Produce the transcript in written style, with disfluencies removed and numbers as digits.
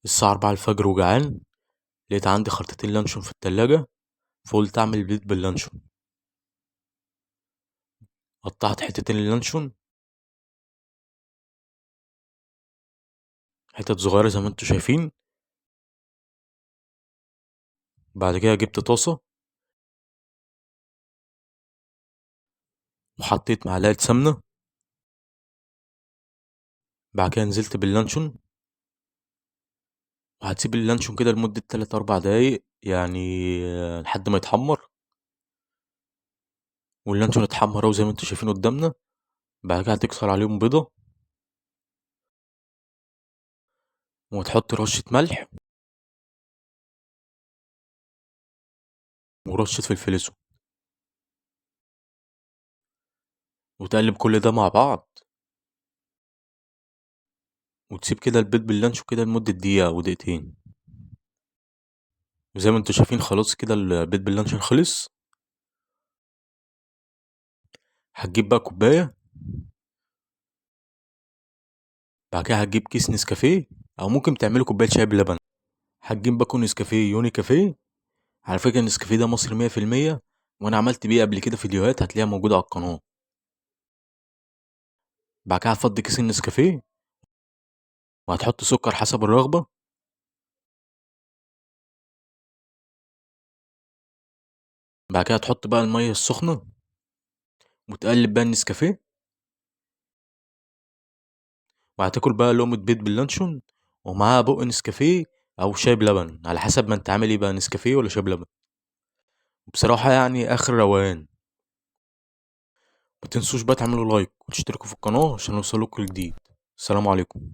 الساعة 4 الفجر وجعان. لقيت عندي خرطتين لانشون في التلاجة، فقلت أعمل بيض باللانشون. قطعت حتتين اللانشون حتت صغيرة زي ما انتوا شايفين. بعد كده جبت طاسة وحطيت معلقة سمنة. بعد كده نزلت باللانشون وهتسيب اللانشون كده لمدة 3 4 دقايق يعني، لحد ما يتحمر. واللانشون اتحمر اهو زي ما انتوا شايفين قدامنا. بعد كده هتكسر عليهم بيضة وتحط رشة ملح ورشة فلفل اسود، وتقلب كل ده مع بعض، وتسيب كده البيض باللانشون كده لمدة دقيقة أو دقيقتين. وزي ما انتوا شايفين خلاص كده البيض باللانشون خلص. هتجيب بقى كوباية. بعد كده هتجيب كيس نسكافيه، أو ممكن تعمله كوباية شاي بلبن. هتجيب باكو نسكافيه يوني كافيه. على فكرة النسكافيه ده مصري 100%، وأنا عملت بيه قبل كده فيديوهات هتلاقيها موجودة على القناة. بعد كده هتفضي كيس النسكافيه وهتحط سكر حسب الرغبة. بعد كده هتحط بقى المية السخنة وتقلب بقى النسكافيه، وهتاكل بقى لقمة بيض باللانشون ومعاها بق نسكافيه أو شاي بلبن، على حسب ما انت عامل ايه بقى، نسكافيه ولا شاي بلبن. بصراحة يعني آخر روقان. ما تنسوش بقى تعملوا لايك وتشتركوا في القناة عشان يوصلكوا الجديد. السلام عليكم.